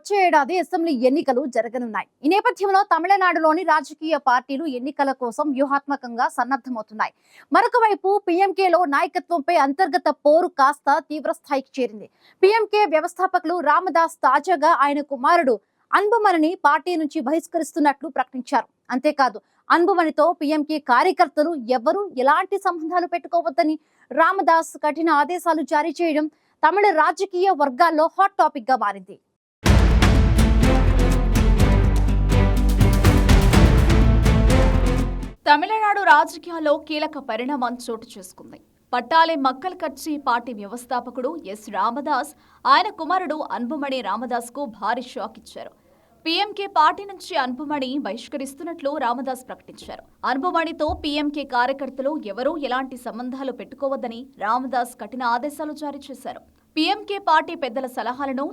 వచ్చే ఏడాది అసెంబ్లీ ఎన్నికలు జరగనున్నాయి. ఈ నేపథ్యంలో తమిళనాడులోని రాజకీయ పార్టీలు ఎన్నికల కోసం వ్యూహాత్మకంగా సన్నద్ధమవుతున్నాయి. మరొక వైపు పీఎంకేలో నాయకత్వంపై అంతర్గత పోరు కాస్త తీవ్రస్థాయికి చేరింది. పీఎంకే వ్యవస్థాపకులు రామదాస్ తాజాగా ఆయన కుమారుడు అన్బుమణిని పార్టీ నుంచి బహిష్కరిస్తున్నట్లు ప్రకటించారు. అంతేకాదు అన్బుమణితో పీఎంకే కార్యకర్తలు ఎవరూ ఎలాంటి సంబంధాలు పెట్టుకోవద్దని రామదాస్ కఠిన ఆదేశాలు జారీ చేయడం తమిళ రాజకీయ వర్గాల్లో హాట్ టాపిక్ గా మారింది. తమిళనాడు రాజకీయాల్లో కీలక పరిణామం చోటు చేసుకుంది. పట్టాలే మక్కల్ కట్చి పార్టీ వ్యవస్థాపకుడు ఎస్ రామదాస్ ఆయన కుమారుడు అన్బుమణి రామదాస్ కు భారీ షాక్ ఇచ్చారు. పీఎంకే పార్టీ నుంచి అన్బుమణి బహిష్కరిస్తున్నట్లు రామదాస్ ప్రకటించారు. అన్బుమణితో పీఎంకే కార్యకర్తలు ఎవరూ ఎలాంటి సంబంధాలు పెట్టుకోవద్దని రామదాస్ కఠిన ఆదేశాలు జారీ చేశారు. పీఎంకే పార్టీ పెద్దల సలహాలను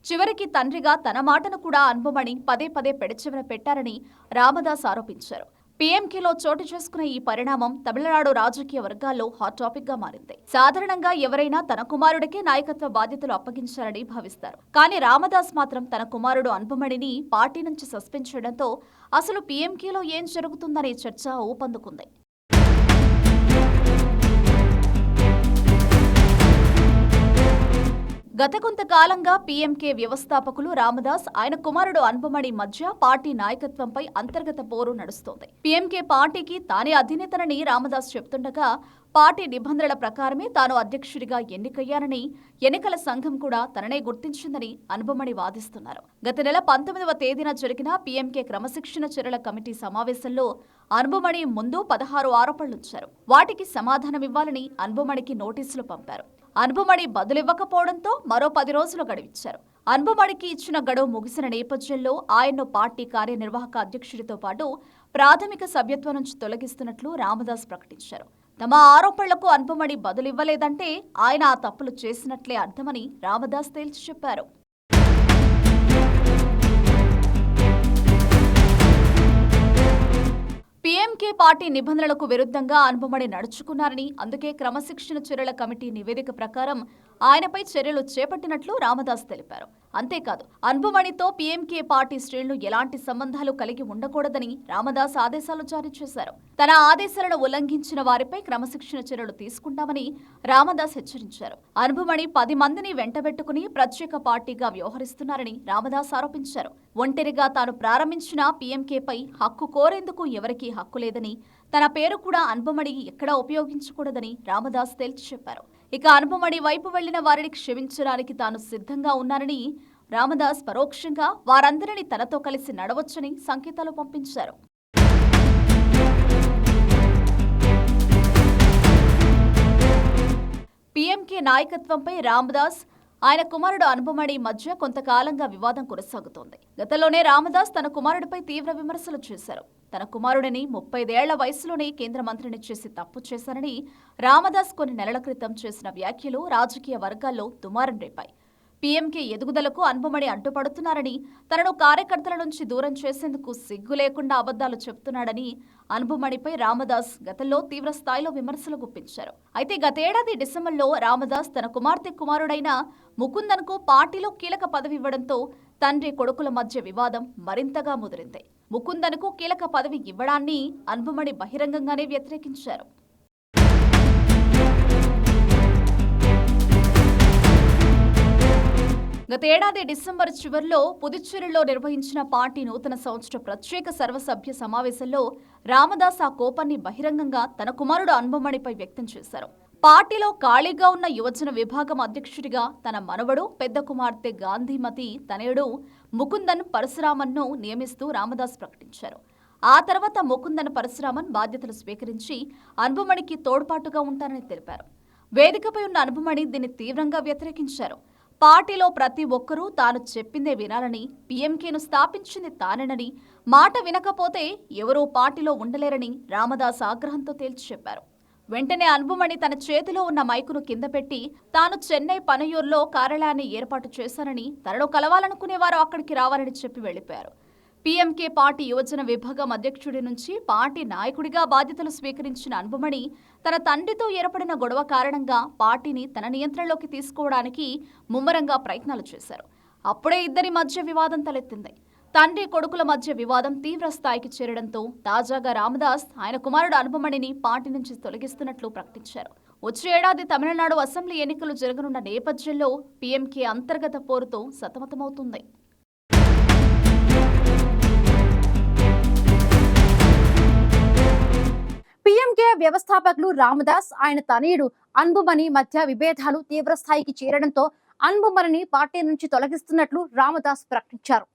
చివరికి తండ్రిగా తన మాటను కూడా అన్బుమణి పదే పదే పెడచెవిన పెట్టారని రామదాస్ ఆరోపించారు. పీఎంకేలో చోటు చేసుకున్న ఈ పరిణామం తమిళనాడు రాజకీయ వర్గాల్లో హాట్ టాపిక్ గా మారింది. సాధారణంగా ఎవరైనా తన కుమారుడికే నాయకత్వ బాధ్యతలు అప్పగించాలని భావిస్తారు. కానీ రామదాస్ మాత్రం తన కుమారుడు అన్బుమణిని పార్టీ నుంచి సస్పెండ్ చేయడంతో అసలు పీఎంకేలో ఏం జరుగుతుందనే చర్చ ఊపందుకుంది. గత కొంతకాలంగా పీఎంకే వ్యవస్థాపకులు రామదాస్ ఆయన కుమారుడు అన్బుమణి మధ్య పార్టీ నాయకత్వంపై అంతర్గత పోరు నడుస్తోంది. పీఎంకే పార్టీకి తానే అధినేతనని రామదాస్ చెప్తుండగా పార్టీ నిబంధనల ప్రకారమే తాను అధ్యక్షుడిగా ఎన్నికయ్యానని, ఎన్నికల సంఘం కూడా తననే గుర్తించిందని అన్బుమణి వాదిస్తున్నారు. గత నెల 19వ తేదీన జరిగిన పీఎంకే క్రమశిక్షణ చర్యల కమిటీ సమావేశంలో అన్బుమణి ముందు 16 ఆరోపణలుంచారు. వాటికి సమాధానమివ్వాలని అన్బుమణికి నోటీసులు పంపారు. అన్బుమణి బదులివ్వకపోవడంతో మరో 10 రోజులు గడువిచ్చారు. అన్బుమణికి ఇచ్చిన గడువు ముగిసిన నేపథ్యంలో ఆయన్ను పార్టీ కార్యనిర్వాహక అధ్యక్షుడితో పాటు ప్రాథమిక సభ్యత్వం నుంచి తొలగిస్తున్నట్లు రామదాస్ ప్రకటించారు. తమ ఆరోపణలకు అన్బుమణి బదులివ్వలేదంటే ఆయన ఆ తప్పులు చేసినట్లే అర్థమని రామదాస్ తేల్చి చెప్పారు. పీఎంకే పార్టీ నిబంధనలకు విరుద్ధంగా అన్బుమణి నడుచుకున్నారని, అందుకే క్రమశిక్షణ చర్యల కమిటీ నివేదిక ప్రకారం ఆయనపై చర్యలు చేపట్టినట్లు రామదాస్ తెలిపారు. అంతేకాదు అన్బుమణితో పీఎంకే పార్టీ శ్రేణులు ఎలాంటి సంబంధాలు కలిగి ఉండకూడదని రామదాస్ ఆదేశాలు జారీ చేశారు. తన ఆదేశాలను ఉల్లంఘించిన వారిపై క్రమశిక్షణ చర్యలు తీసుకుంటామని రామదాస్ హెచ్చరించారు. అన్బుమణి 10 మందిని వెంటబెట్టుకుని ప్రత్యేక పార్టీగా వ్యవహరిస్తున్నారని రామదాస్ ఆరోపించారు. ఒంటరిగా తాను ప్రారంభించిన పీఎంకేపై హక్కు కోరేందుకు ఎవరికీ హక్కు లేదని, తన పేరు కూడా అన్బుమణి ఎక్కడా ఉపయోగించకూడదని రామదాస్ తేల్చి చెప్పారు. ఇక అన్బుమణి వైపు వెళ్లిన వారిని క్షమించడానికి తాను సిద్ధంగా ఉన్నానని రామదాస్ పరోక్షంగా వారందరినీ తనతో కలిసి నడవొచ్చని సంకేతాలు పంపించారు. పీఎంకే నాయకత్వంపై రామదాస్ ఆయన కుమారుడు అన్బుమణి మధ్య కొంతకాలంగా వివాదం కొనసాగుతోంది. గతంలోనే రామదాస్ తన కుమారుడిపై తీవ్ర విమర్శలు చేశారు. తన కుమారుడిని 35 ఏళ్ల వయసులోనే కేంద్ర మంత్రిని చేసి తప్పు చేశారని రామదాస్ కొన్ని నెలల క్రితం చేసిన వ్యాఖ్యలు రాజకీయ వర్గాల్లో దుమారం రేపాయి. పీఎంకే ఎదుగుదలకు అన్బుమణి అడ్డుపడుతున్నారని, తనను కార్యకర్తల నుంచి దూరం చేసేందుకు సిగ్గు లేకుండా అబద్ధాలు చెప్తున్నాడని అన్బుమణిపై రామదాస్ గతంలో తీవ్ర స్థాయిలో విమర్శలు గుప్పించారు. అయితే గతేడాది డిసెంబర్లో రామదాస్ తన కుమారుడైన ముకుందన్కు పార్టీలో కీలక పదవి ఇవ్వడంతో తండ్రి కొడుకుల మధ్య వివాదం మరింతగా ముదిరింది. ముకుందన్కు కీలక పదవి ఇవ్వడాన్ని అన్బుమణి బహిరంగంగానే వ్యతిరేకించారు. గతేడాది డిసెంబర్ చివరిలో పుదుచ్చేరిలో నిర్వహించిన పార్టీ నూతన సంవత్సర ప్రత్యేక సర్వసభ్య సమావేశంలో రామదాస్ ఆ కోపాన్ని బహిరంగంగా తన కుమారుడు అన్బుమణిపై వ్యక్తం చేశారు. పార్టీలో ఖాళీగా ఉన్న యువజన విభాగం అధ్యక్షుడిగా తన మనవడు పెద్ద కుమార్తె గాంధీమతి తనయుడు ముకుందన్ పరశురామన్ను నియమిస్తూ రామదాస్ ప్రకటించారు. ఆ తర్వాత ముకుందన్ పరశురామన్ బాధ్యతలు స్వీకరించి అన్బుమణికి తోడ్పాటుగా ఉంటారని తెలిపారు. వేదికపై ఉన్న అన్బుమణి దీన్ని తీవ్రంగా వ్యతిరేకించారు. పార్టీలో ప్రతి ఒక్కరూ తాను చెప్పిందే వినాలని, పీఎంకేను స్థాపించింది తానేనని, మాట వినకపోతే ఎవరూ పార్టీలో ఉండలేరని రామదాస్ ఆగ్రహంతో తేల్చి చెప్పారు. వెంటనే అన్బుమణి తన చేతిలో ఉన్న మైకును కింద పెట్టి తాను చెన్నై పనయూర్లో కార్యాలయాన్ని ఏర్పాటు చేశానని, తనలో కలవాలనుకునేవారు అక్కడికి రావాలని చెప్పి వెళ్లిపోయారు. పీఎంకే పార్టీ యువజన విభాగం అధ్యక్షుడి నుంచి పార్టీ నాయకుడిగా బాధ్యతలు స్వీకరించిన అన్బుమణి తన తండ్రితో ఏర్పడిన గొడవ కారణంగా పార్టీని తన నియంత్రణలోకి తీసుకోవడానికి ముమ్మరంగా ప్రయత్నాలు చేశారు. అప్పుడే ఇద్దరి మధ్య వివాదం తలెత్తింది. తండ్రి కొడుకుల మధ్య వివాదం తీవ్ర స్థాయికి చేరడంతో తాజాగా రామదాస్ ఆయన కుమారుడు అనుపమణిని పార్టీ నుంచి తొలగిస్తున్నట్లు ప్రకటించారు. వచ్చే ఏడాది తమిళనాడు అసెంబ్లీ ఎన్నికలు జరగనున్న నేపథ్యంలో పీఎంకే అంతర్గత పోరుతో సతమతమవుతుంది. పీఎంకే వ్యవస్థాపకులు రామదాస్ ఆయన తనయుడు అన్బుమణి మధ్య విభేదాలు తీవ్రస్థాయికి చేరడంతో అన్బుమణిని పార్టీ నుంచి తొలగిస్తున్నట్లు రామదాస్ ప్రకటించారు.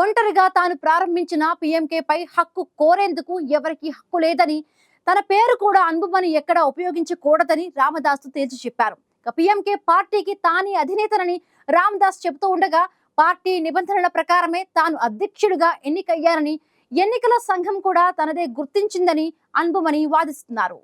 ఒంటరిగా తాను ప్రారంభించిన పీఎంకేపై హక్కు కోరేందుకు ఎవరికి హక్కు లేదని, తన పేరు కూడా అన్బుమణి ఎక్కడా ఉపయోగించకూడదని రామదాస్ తేల్చి చెప్పారు. పీఎంకే పార్టీకి తానే అధినేతనని రామదాస్ చెబుతూ ఉండగా, పార్టీ నిబంధనల ప్రకారమే తాను అధ్యక్షుడిగా ఎన్నికయ్యారని, ఎన్నికల సంఘం కూడా తనదే గుర్తించిందని అన్బుమణి వాదిస్తున్నారు.